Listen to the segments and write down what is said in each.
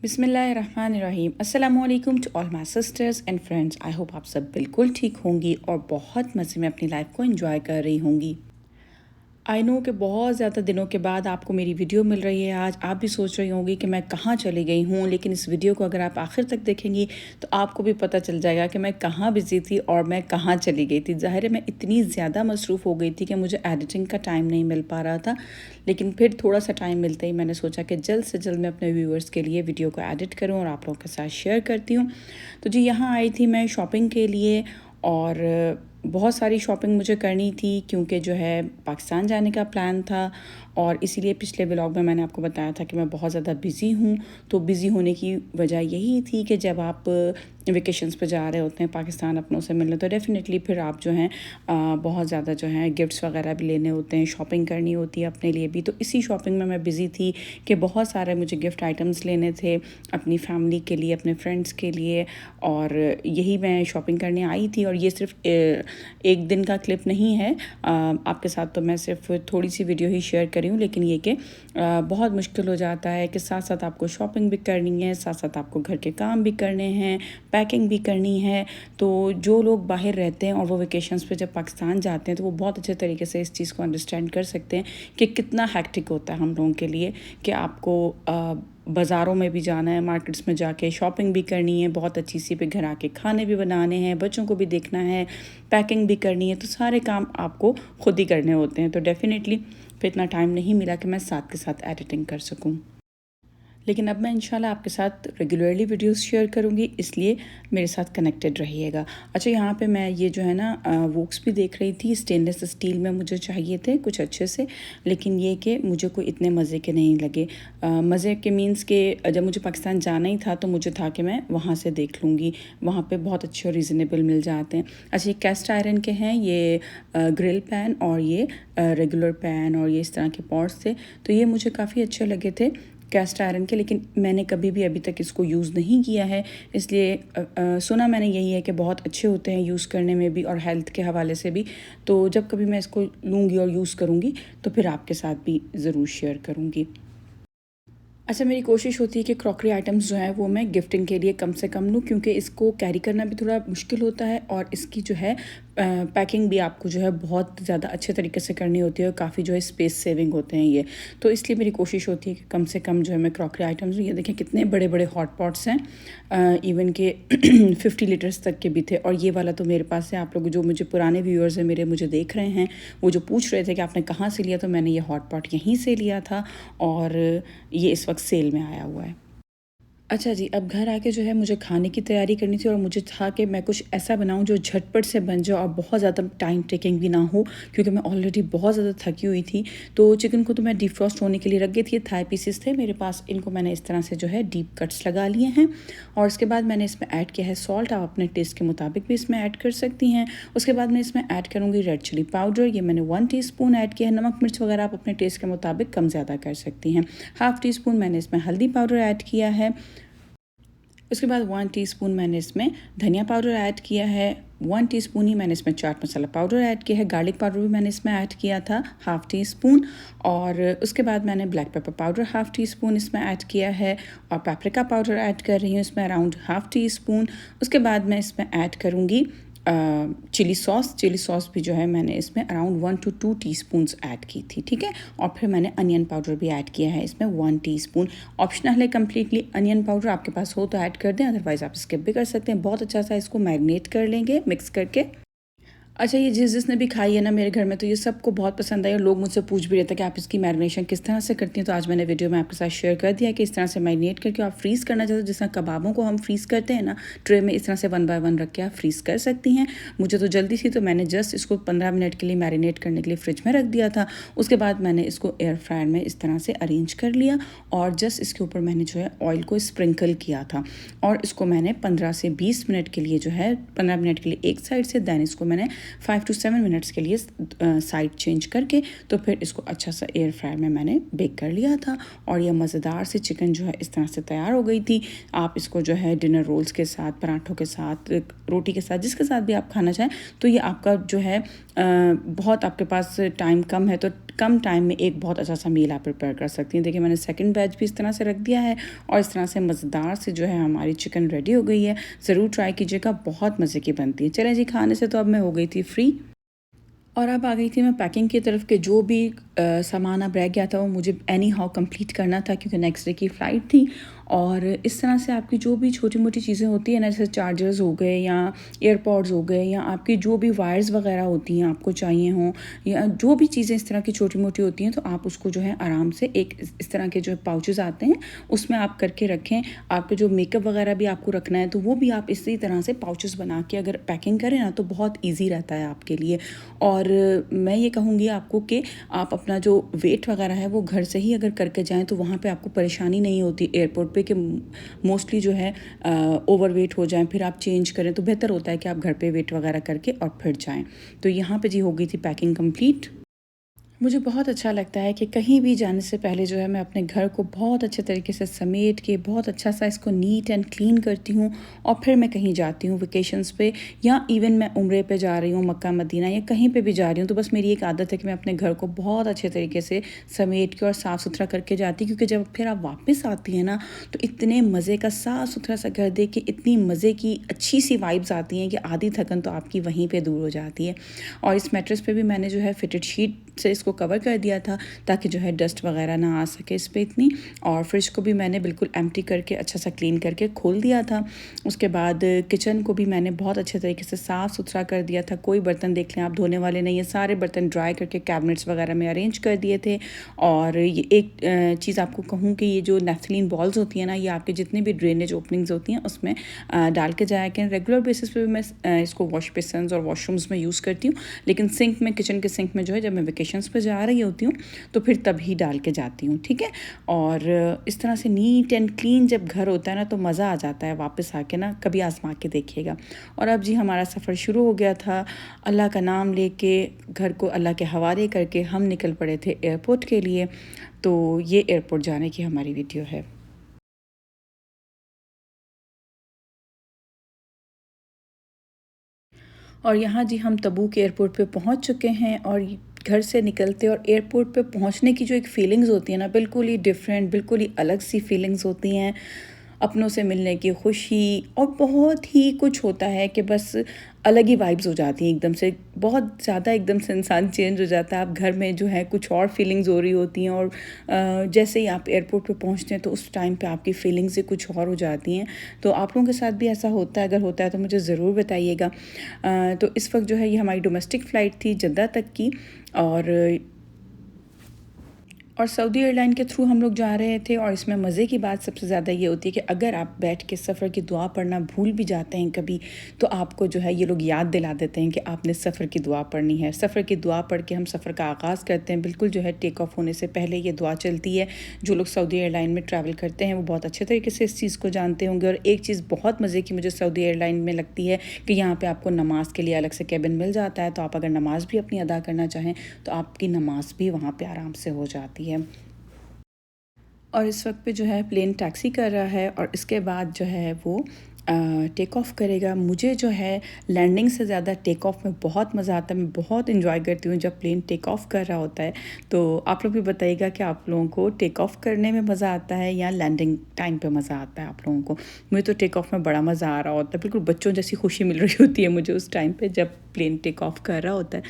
बिस्मिल्लाहिर्रहमानिर्रहीम। अस्सलामुअलैकुम to all my sisters and friends. I hope आप सब बिल्कुल ठीक होंगी और बहुत मज़े में अपनी लाइफ को एंजॉय कर रही होंगी। आई नो कि बहुत ज़्यादा दिनों के बाद आपको मेरी वीडियो मिल रही है। आज आप भी सोच रही होंगी कि मैं कहाँ चली गई हूँ, लेकिन इस वीडियो को अगर आप आखिर तक देखेंगी तो आपको भी पता चल जाएगा कि मैं कहाँ बिज़ी थी और मैं कहाँ चली गई थी। ज़ाहिर है मैं इतनी ज़्यादा मसरूफ़ हो गई थी कि मुझे एडिटिंग का टाइम नहीं मिल पा रहा था, लेकिन फिर थोड़ा सा टाइम मिलते ही मैंने सोचा कि जल्द से जल्द मैं अपने व्यूअर्स के लिए वीडियो को एडिट करूँ और आप लोगों के साथ शेयर करती हूँ। तो जी, यहाँ आई थी मैं शॉपिंग के लिए और बहुत सारी शॉपिंग मुझे करनी थी क्योंकि जो है पाकिस्तान जाने का प्लान था और इसीलिए पिछले व्लॉग में मैंने आपको बताया था कि मैं बहुत ज़्यादा बिज़ी हूँ। तो बिज़ी होने की वजह यही थी कि जब आप वेकेशंस पे जा रहे होते हैं पाकिस्तान अपनों से मिलने, तो डेफ़िनेटली फिर आप जो हैं बहुत ज़्यादा जो है गिफ्ट्स वगैरह भी लेने होते हैं, शॉपिंग करनी होती है अपने लिए भी। तो इसी शॉपिंग में मैं बिज़ी थी कि बहुत सारे मुझे गिफ्ट आइटम्स लेने थे अपनी फैमिली के लिए, अपने फ्रेंड्स के लिए, और यही मैं शॉपिंग करने आई थी। और ये सिर्फ एक दिन का क्लिप नहीं है, आपके साथ तो मैं सिर्फ थोड़ी सी वीडियो ही शेयर करी हूँ, लेकिन ये कि बहुत मुश्किल हो जाता है कि साथ साथ आपको शॉपिंग भी करनी है, साथ साथ आपको घर के काम भी करने हैं, पैकिंग भी करनी है। तो जो लोग बाहर रहते हैं और वो वेकेशंस पे जब पाकिस्तान जाते हैं तो वो बहुत अच्छे तरीके से इस चीज़ को अंडरस्टैंड कर सकते हैं कि कितना हैक्टिक होता है हम लोगों के लिए कि आपको बाज़ारों में भी जाना है, मार्केट्स में जाके शॉपिंग भी करनी है, बहुत अच्छी सी पे घर आके खाने भी बनाने हैं, बच्चों को भी देखना है, पैकिंग भी करनी है। तो सारे काम आपको खुद ही करने होते हैं। तो डेफ़िनेटली फिर इतना टाइम नहीं मिला कि मैं साथ के साथ एडिटिंग कर सकूँ, लेकिन अब मैं इंशाल्लाह आपके साथ रेगुलरली वीडियोस शेयर करूँगी, इसलिए मेरे साथ कनेक्टेड रहिएगा। अच्छा, यहाँ पे मैं ये जो है ना वोक्स भी देख रही थी, स्टेनलेस स्टील में मुझे चाहिए थे कुछ अच्छे से, लेकिन ये कि मुझे कोई इतने मज़े के नहीं लगे। मज़े के मीन्स के जब मुझे पाकिस्तान जाना ही था तो मुझे था कि मैं वहाँ से देख लूँगी, वहाँ पर बहुत अच्छे और रीज़नेबल मिल जाते हैं। अच्छा, ये कैस्ट आयरन के हैं, ये ग्रिल पैन और ये रेगुलर पैन और ये इस तरह के पॉट्स थे। तो ये मुझे काफ़ी अच्छे लगे थे कैस्ट आयरन के, लेकिन मैंने कभी भी अभी तक इसको यूज़ नहीं किया है, इसलिए सुना मैंने यही है कि बहुत अच्छे होते हैं यूज़ करने में भी और हेल्थ के हवाले से भी। तो जब कभी मैं इसको लूँगी और यूज़ करूँगी तो फिर आपके साथ भी ज़रूर शेयर करूँगी। अच्छा, मेरी कोशिश होती है कि क्रॉकरी आइटम्स जो हैं वो मैं गिफ्टिंग के लिए कम से कम लूँ, क्योंकि इसको कैरी करना भी थोड़ा मुश्किल होता है और इसकी जो है पैकिंग भी आपको जो है बहुत ज़्यादा अच्छे तरीके से करनी होती है और काफ़ी जो है स्पेस सेविंग होते हैं ये। तो इसलिए मेरी कोशिश होती है कि कम से कम जो है मैं क्रॉकरी आइटम्स, ये देखें कितने बड़े बड़े हॉट पॉट्स हैं, इवन के 50 लीटर्स तक के भी थे। और ये वाला तो मेरे पास है। आप लोग जो मुझे पुराने व्यूअर्स हैं मेरे, मुझे देख रहे हैं, वो जो पूछ रहे थे कि आपने कहाँ से लिया, तो मैंने ये हॉट पॉट यहीं से लिया था और ये इस वक्त सेल में आया हुआ है। अच्छा जी, अब घर आके जो है मुझे खाने की तैयारी करनी थी और मुझे था कि मैं कुछ ऐसा बनाऊं जो झटपट से बन जाए और बहुत ज़्यादा टाइम टेकिंग भी ना हो, क्योंकि मैं ऑलरेडी बहुत ज़्यादा थकी हुई थी। तो चिकन को तो मैं डीप फ्रॉस्ट होने के लिए रख गई थी। थाई पीसेस थे मेरे पास, इनको मैंने इस तरह से जो है डीप कट्स लगा लिए हैं और उसके बाद मैंने इसमें ऐड किया है सॉल्ट। आप अपने टेस्ट के मुताबिक भी इसमें ऐड कर सकती हैं। उसके बाद मैं इसमें ऐड करूँगी रेड चिली पाउडर, ये मैंने 1 टीस्पून ऐड किया है। नमक मिर्च वगैरह आप अपने टेस्ट के मुताबिक कम ज़्यादा कर सकती हैं। हाफ़ टी स्पून मैंने इसमें हल्दी पाउडर ऐड किया है। उसके बाद 1 टीस्पून मैंने इसमें धनिया पाउडर ऐड किया है। 1 टीस्पून ही मैंने इसमें चाट मसाला पाउडर ऐड किया है। गार्लिक पाउडर भी मैंने इसमें ऐड किया था, हाफ़ टी स्पून। और उसके बाद मैंने black pepper powder half tea spoon इसमें ऐड किया है और पेपरिका पाउडर ऐड कर रही हूँ इसमें अराउंड हाफ़ टी स्पून। उसके बाद मैं इसमें ऐड करूँगी चिली सॉस भी जो है मैंने इसमें अराउंड 1 to 2 टीस्पून्स ऐड की थी, ठीक है। और फिर मैंने अनियन पाउडर भी ऐड किया है इसमें 1 टीस्पून। ऑप्शनल है कम्प्लीटली, अनियन पाउडर आपके पास हो तो ऐड कर दें, अदरवाइज़ आप स्किप भी कर सकते हैं। बहुत अच्छा सा इसको मैरिनेट कर लेंगे मिक्स करके। अच्छा, ये जिसने भी खाई है ना मेरे घर में, तो ये सबको बहुत पसंद आई और लोग मुझसे पूछ भी रहे थे कि आप इसकी मैरिनेशन किस तरह से करती हैं। तो आज मैंने वीडियो में आपके साथ शेयर कर दिया कि इस तरह से मैरिनेट करके आप फ्रीज़ करना चाहते हो, जिस तरह कबाबों को हम फ्रीज़ करते हैं ना ट्रे में, इस तरह से 1 by 1 रख के आप फ्रीज़ कर सकती हैं। मुझे तो जल्दी थी तो मैंने जस्ट इसको 15 मिनट के लिए मैरिनेट करने के लिए फ्रिज में रख दिया था। उसके बाद मैंने इसको एयर फ्रायर में इस तरह से अरेंज कर लिया और जस्ट इसके ऊपर मैंने जो है ऑयल को स्प्रिंकल किया था और इसको मैंने 15 से 20 मिनट के लिए जो है 15 मिनट के लिए एक साइड से, दैन इसको मैंने 5 to 7 मिनट्स के लिए साइड चेंज करके तो फिर इसको अच्छा सा एयर फ्रायर में मैंने बेक कर लिया था। और यह मज़ेदार से चिकन जो है इस तरह से तैयार हो गई थी। आप इसको जो है डिनर रोल्स के साथ, पराठों के साथ, रोटी के साथ, जिसके साथ भी आप खाना चाहें। तो ये आपका जो है बहुत, आपके पास टाइम कम है तो कम टाइम में एक बहुत अच्छा सा मील आप प्रिपेयर कर सकती हैं। देखिए मैंने सेकंड बैच भी इस तरह से रख दिया है और इस तरह से मज़ेदार से जो है हमारी चिकन रेडी हो गई है। ज़रूर ट्राई कीजिएगा, बहुत मज़े की बनती है। चलें जी, खाने से तो अब मैं हो गई थी फ्री और अब आ गई थी मैं पैकिंग की तरफ के जो भी सामान अब रह गया था वो मुझे एनी हाउ कंप्लीट करना था क्योंकि नेक्स्ट डे की फ़्लाइट थी। और इस तरह से आपकी जो भी छोटी मोटी चीज़ें होती हैं ना, जैसे चार्जर्स हो गए या एयरपॉड्स हो गए या आपकी जो भी वायर्स वगैरह होती हैं आपको चाहिए हों, या जो भी चीज़ें इस तरह की छोटी मोटी होती हैं, तो आप उसको जो है आराम से एक इस तरह के जो पाउचेस आते हैं उसमें आप करके रखें। आपके जो मेकअप वगैरह भी आपको रखना है तो वो भी आप इसी तरह से पाउचेस बना के अगर पैकिंग करें ना तो बहुत ईजी रहता है आपके लिए। और मैं ये कहूँगी आपको कि आप अपना जो वेट वगैरह है वो घर से ही अगर करके जाएँ तो वहाँ पे आपको परेशानी नहीं होती एयरपोर्ट पे कि मोस्टली जो है ओवरवेट हो जाएँ, फिर आप चेंज करें। तो बेहतर होता है कि आप घर पे वेट वगैरह करके और फिर जाएँ। तो यहाँ पे जी हो गई थी पैकिंग कंप्लीट। मुझे बहुत अच्छा लगता है कि कहीं भी जाने से पहले जो है मैं अपने घर को बहुत अच्छे तरीके से समेट के बहुत अच्छा सा इसको नीट एंड क्लीन करती हूँ और फिर मैं कहीं जाती हूँ वेकेशंस पे, या इवन मैं उम्रे पे जा रही हूँ, मक्का मदीना या कहीं पे भी जा रही हूँ, तो बस मेरी एक आदत है कि मैं अपने घर को बहुत अच्छे तरीके से समेट के और साफ़ सुथरा करके जाती हूँ। क्योंकि जब फिर आप वापस आती हैं ना तो इतने मज़े का साफ़ सुथरा सा घर देख के इतनी मज़े की अच्छी सी वाइब्स आती हैं कि आधी थकन तो आपकी वहीं पे दूर हो जाती है। और इस मैट्रेस पे भी मैंने जो है फिटेड शीट से इसको कवर कर दिया था ताकि जो है डस्ट वगैरह ना आ सके इस पे इतनी। और फ्रिज को भी मैंने बिल्कुल एम्प्टी करके अच्छा सा क्लीन करके खोल दिया था। उसके बाद किचन को भी मैंने बहुत अच्छे तरीके से साफ़ सुथरा कर दिया था। कोई बर्तन देख लें आप धोने वाले नहीं है, सारे बर्तन ड्राई करके कैबिनेट्स वगैरह में अरेंज कर दिए थे। और ये एक चीज़ आपको कहूँ कि ये जो नेफ्थलीन बॉल्स होती हैं ना, ये आपके जितने भी ड्रेनेज ओपनिंग्स होती हैं उसमें डाल के जाया करें। रेगुलर बेसिस पे भी मैं इसको वॉश बेसिन्स और वॉशरूम्स में यूज़ करती हूँ, लेकिन सिंक में, किचन के सिंक में जो है जब मैं वेकेशंस पे जा रही होती हूँ तो फिर तभी डाल के जाती हूँ, ठीक है। और इस तरह से नीट एंड क्लीन जब घर होता है ना तो मज़ा आ जाता है वापस आके ना, कभी आजमा के देखिएगा। और अब जी हमारा सफ़र शुरू हो गया था। अल्लाह का नाम लेके, घर को अल्लाह के हवाले करके हम निकल पड़े थे एयरपोर्ट के लिए। तो ये एयरपोर्ट जाने की हमारी वीडियो है। और यहाँ जी हम तबूक एयरपोर्ट पे पहुँच चुके हैं। और घर से निकलते और एयरपोर्ट पे पहुँचने की जो एक फ़ीलिंग्स होती है ना, बिल्कुल ही डिफरेंट, बिल्कुल ही अलग सी फ़ीलिंग्स होती हैं। अपनों से मिलने की खुशी और बहुत ही कुछ होता है कि बस अलग ही वाइब्स हो जाती हैं एकदम से, बहुत ज़्यादा एकदम से इंसान चेंज हो जाता है। आप घर में जो है कुछ और फीलिंग्स हो रही होती हैं और जैसे ही आप एयरपोर्ट पे पहुँचते हैं तो उस टाइम पे आपकी फीलिंग्स ही कुछ और हो जाती हैं। तो आप लोगों के साथ भी ऐसा होता है? अगर होता है तो मुझे ज़रूर बताइएगा। तो इस वक्त जो है ये हमारी डोमेस्टिक फ़्लाइट थी जद्दा तक की। और सऊदी एयरलाइन के थ्रू हम लोग जा रहे थे। और इसमें मज़े की बात सबसे ज़्यादा ये होती है कि अगर आप बैठ के सफ़र की दुआ पढ़ना भूल भी जाते हैं कभी, तो आपको जो है ये लोग याद दिला देते हैं कि आपने सफ़र की दुआ पढ़नी है। सफ़र की दुआ पढ़ के हम सफ़र का आगाज़ करते हैं। बिल्कुल जो है टेक ऑफ होने से पहले ये दुआ चलती है। जो लोग सऊदी एयरलाइन में ट्रैवल करते हैं वो बहुत अच्छे तरीके से इस चीज़ को जानते होंगे। और एक चीज़ बहुत मज़े की मुझे सऊदी एयरलाइन में लगती है कि यहाँ पर आपको नमाज के लिए अलग से केबिन मिल जाता है। तो आप अगर नमाज़ भी अपनी अदा करना चाहें तो आपकी नमाज भी वहाँ पर आराम से हो जाती है। और इस वक्त पे जो है प्लेन टैक्सी कर रहा है और इसके बाद जो है वो टेक ऑफ़ करेगा। मुझे जो है लैंडिंग से ज़्यादा टेक ऑफ़ में बहुत मज़ा आता है। मैं बहुत इन्जॉय करती हूँ जब प्लेन टेक ऑफ़ कर रहा होता है। तो आप लोग भी बताइएगा कि आप लोगों को टेक ऑफ़ करने में मज़ा आता है या लैंडिंग टाइम पे मज़ा आता है आप लोगों को? मुझे तो टेक ऑफ़ में बड़ा मज़ा आ रहा होता है। बिल्कुल बच्चों जैसी खुशी मिल रही होती है मुझे उस टाइम पे जब प्लेन टेक ऑफ़ कर रहा होता है।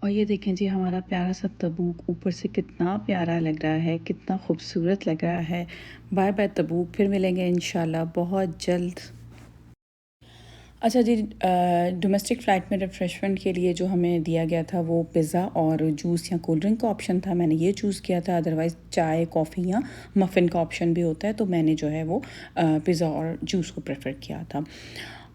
और ये देखें जी हमारा प्यारा सा तबूक ऊपर से कितना प्यारा लग रहा है, कितना खूबसूरत लग रहा है। बाय बाय तबूक, फिर मिलेंगे इंशाल्लाह बहुत जल्द। अच्छा जी, डोमेस्टिक फ़्लाइट में रिफ़्रेशमेंट के लिए जो हमें दिया गया था वो पिज़्ज़ा और जूस या कोल्ड ड्रिंक का ऑप्शन था। मैंने ये चूज़ किया था, अदरवाइज़ चाय, कॉफ़ी या मफ़िन का ऑप्शन भी होता है, तो मैंने जो है वो पिज़्ज़ा और जूस को प्रेफ़र किया था।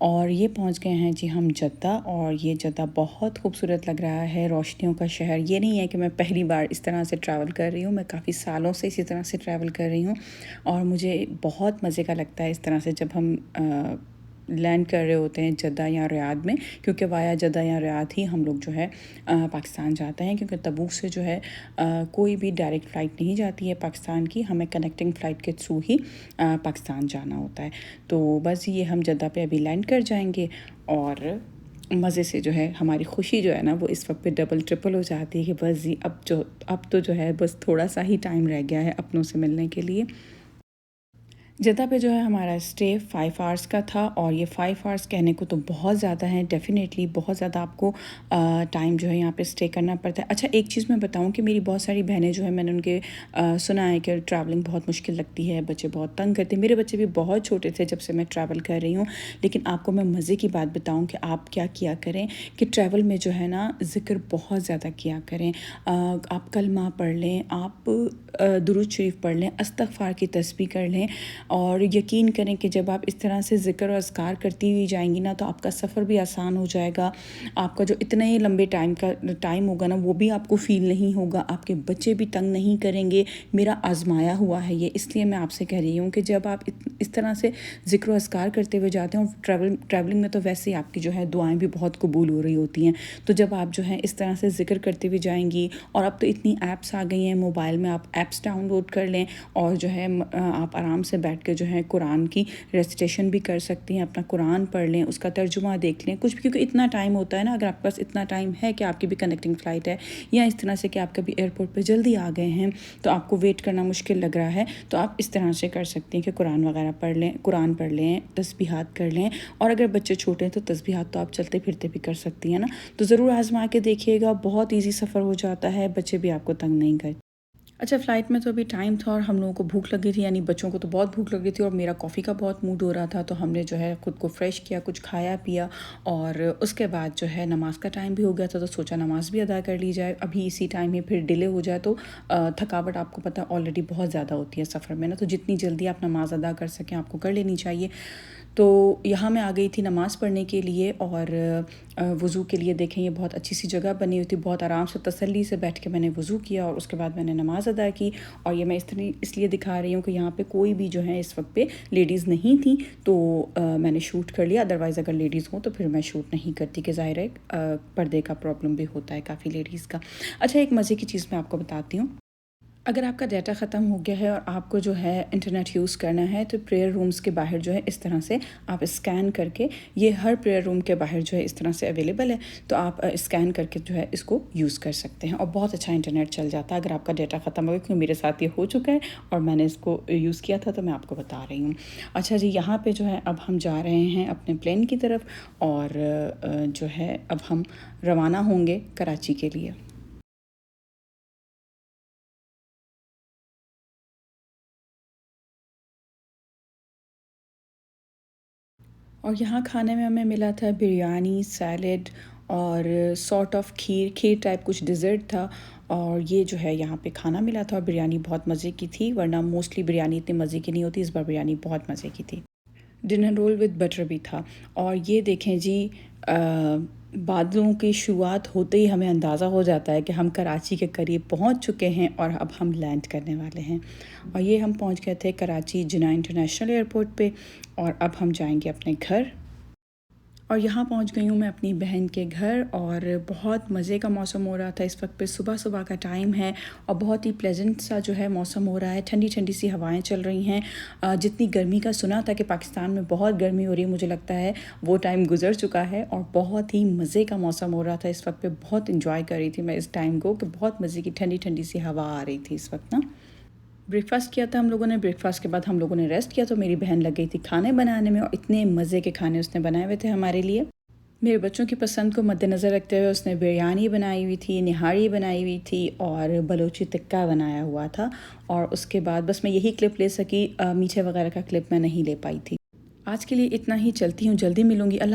और ये पहुंच गए हैं जी हम जद्दा, और ये जद्दा बहुत खूबसूरत लग रहा है, रोशनियों का शहर। ये नहीं है कि मैं पहली बार इस तरह से ट्रैवल कर रही हूँ, मैं काफ़ी सालों से इसी तरह से ट्रैवल कर रही हूँ और मुझे बहुत मज़े का लगता है इस तरह से जब हम लैंड कर रहे होते हैं जद्दा या रियाद में, क्योंकि वाया जद्दा या रियाद ही हम लोग जो है पाकिस्तान जाते हैं, क्योंकि तबूक से जो है कोई भी डायरेक्ट फ़्लाइट नहीं जाती है पाकिस्तान की, हमें कनेक्टिंग फ़्लाइट के थ्रू ही पाकिस्तान जाना होता है। तो बस ये हम जद्दा पे अभी लैंड कर जाएंगे और मज़े से जो है हमारी खुशी जो है ना वो इस वक्त पे डबल ट्रिपल हो जाती है कि बस जी अब तो जो है बस थोड़ा सा ही टाइम रह गया है अपनों से मिलने के लिए। जद्दा पे जो है हमारा स्टे 5 आवर्स का था, और ये 5 आवर्स कहने को तो बहुत ज़्यादा है, डेफ़िनेटली बहुत ज़्यादा आपको टाइम जो है यहाँ पे स्टे करना पड़ता है। अच्छा, एक चीज़ मैं बताऊँ कि मेरी बहुत सारी बहनें जो है, मैंने उनके सुना है कि ट्रैवलिंग बहुत मुश्किल लगती है, बच्चे बहुत तंग करते हैं। मेरे बच्चे भी बहुत छोटे थे जब से मैं ट्रैवल कर रही हूँ, लेकिन आपको मैं मज़े की बात बताऊँ कि आप क्या किया करें कि ट्रैवल में जो है ना ज़िक्र बहुत ज़्यादा किया करें। आप कलमा पढ़ लें, आप दुरूद शरीफ पढ़ लें, अस्तगफार की तस्बीह कर लें, और यकीन करें कि जब आप इस तरह से ज़िक्र और अज़कार करती हुई जाएंगी ना, तो आपका सफ़र भी आसान हो जाएगा। आपका जो इतने ही लंबे टाइम होगा ना, वो भी आपको फ़ील नहीं होगा, आपके बच्चे भी तंग नहीं करेंगे। मेरा आज़माया हुआ है ये, इसलिए मैं आपसे कह रही हूँ कि जब आप इस तरह से ज़िक्र और अज़कार करते हुए जाते हैं, और ट्रैवलिंग में तो वैसे ही आपकी जो है दुआएँ भी बहुत कबूल हो रही होती हैं, तो जब आप जो है इस तरह से ज़िक्र करते हुए जाएंगी, और अब तो इतनी ऐप्स आ गई हैं मोबाइल में, आप ऐप्स डाउनलोड कर लें और जो है आप आराम से बैठ के जो है कुरान की रेसिटेशन भी कर सकती हैं, अपना कुरान पढ़ लें, उसका तर्जुमा देख लें कुछ भी, क्योंकि इतना टाइम होता है ना, अगर आपके पास इतना टाइम है कि आपकी भी कनेक्टिंग फ़्लाइट है, या इस तरह से कि आप कभी एयरपोर्ट पे जल्दी आ गए हैं तो आपको वेट करना मुश्किल लग रहा है, तो आप इस तरह से कर सकती हैं कि कुरान वगैरह पढ़ लें, कुरान पढ़ लें, तस्बीहात कर लें, और अगर बच्चे छोटे हैं तो तस्बीहात तो आप चलते फिरते भी कर सकती हैं ना। तो ज़रूर आज़मा के देखिएगा, बहुत ईजी सफ़र हो जाता है, बच्चे भी आपको तंग नहीं करते। अच्छा, फ़्लाइट में तो अभी टाइम था और हम लोगों को भूख लगी थी, यानी बच्चों को तो बहुत भूख लगी थी, और मेरा कॉफ़ी का बहुत मूड हो रहा था, तो हमने जो है ख़ुद को फ्रेश किया, कुछ खाया पिया, और उसके बाद जो है नमाज़ का टाइम भी हो गया था, तो सोचा नमाज़ भी अदा कर ली जाए। अभी इसी टाइम में फिर डिले हो जाए तो थकावट आपको पता है ऑलरेडी बहुत ज़्यादा होती है सफ़र में ना, तो जितनी जल्दी आप नमाज़ अदा कर सकें आपको कर लेनी चाहिए। तो यहाँ मैं आ गई थी नमाज़ पढ़ने के लिए, और वज़ू के लिए देखें ये बहुत अच्छी सी जगह बनी हुई थी, बहुत आराम से तसल्ली से बैठ के मैंने वज़ू किया, और उसके बाद मैंने नमाज़ अदा की। और ये मैं इसलिए दिखा रही हूँ कि यहाँ पे कोई भी जो है इस वक्त पे लेडीज़ नहीं थी, तो मैंने शूट कर लिया, अदरवाइज़ अगर लेडीज़ हों तो फिर मैं शूट नहीं करती, कि ज़ाहिर है पर्दे का प्रॉब्लम भी होता है काफ़ी लेडीज़ का। अच्छा, एक मज़े की चीज़ मैं आपको बताती हूँ। अगर आपका डाटा ख़त्म हो गया है और आपको जो है इंटरनेट यूज़ करना है, तो प्रेयर रूम्स के बाहर जो है इस तरह से आप स्कैन करके, ये हर प्रेयर रूम के बाहर जो है इस तरह से अवेलेबल है, तो आप स्कैन करके जो है इसको यूज़ कर सकते हैं, और बहुत अच्छा इंटरनेट चल जाता है अगर आपका डाटा ख़त्म हो गया, क्योंकि मेरे साथ ये हो चुका है और मैंने इसको यूज़ किया था, तो मैं आपको बता रही हूँ। अच्छा जी, यहाँ पर जो है अब हम जा रहे हैं अपने प्लेन की तरफ, और जो है अब हम रवाना होंगे कराची के लिए। और यहाँ खाने में हमें मिला था बिरयानी, सैलेड, और sort of kheer kheer type कुछ डिज़र्ट था, और ये जो है यहाँ पे खाना मिला था, और बिरयानी बहुत मज़े की थी, वरना मोस्टली बिरयानी इतनी मज़े की नहीं होती, इस बार बिरयानी बहुत मज़े की थी। डिनर रोल विद बटर भी था। और ये देखें जी, बादलों की शुरुआत होते ही हमें अंदाज़ा हो जाता है कि हम कराची के करीब पहुंच चुके हैं, और अब हम लैंड करने वाले हैं। और ये हम पहुंच गए थे कराची जिना इंटरनेशनल एयरपोर्ट पे, और अब हम जाएंगे अपने घर। और यहाँ पहुँच गई हूँ मैं अपनी बहन के घर, और बहुत मज़े का मौसम हो रहा था। इस वक्त पे सुबह सुबह का टाइम है, और बहुत ही प्लेजेंट सा जो है मौसम हो रहा है, ठंडी ठंडी सी हवाएं चल रही हैं। जितनी गर्मी का सुना था कि पाकिस्तान में बहुत गर्मी हो रही है, मुझे लगता है वो टाइम गुजर चुका है, और बहुत ही मज़े का मौसम हो रहा था इस वक्त पे। बहुत इंजॉय कर रही थी मैं इस टाइम को, कि बहुत मज़े की ठंडी ठंडी सी हवा आ रही थी इस वक्त ना। ब्रेकफ़ास्ट किया था हम लोगों ने, ब्रेकफ़ास्ट के बाद हम लोगों ने रेस्ट किया, तो मेरी बहन लग गई थी खाने बनाने में, और इतने मज़े के खाने उसने बनाए हुए थे हमारे लिए। मेरे बच्चों की पसंद को मद्देनज़र रखते हुए उसने बिरयानी बनाई हुई थी, निहारी बनाई हुई थी और बलोची टिक्का बनाया हुआ था। और उसके बाद बस मैं यही क्लिप ले सकी, मीठे वगैरह का क्लिप मैं नहीं ले पाई थी। आज के लिए इतना ही, चलती हूँ, जल्दी मिलूँगी। अल्लाह।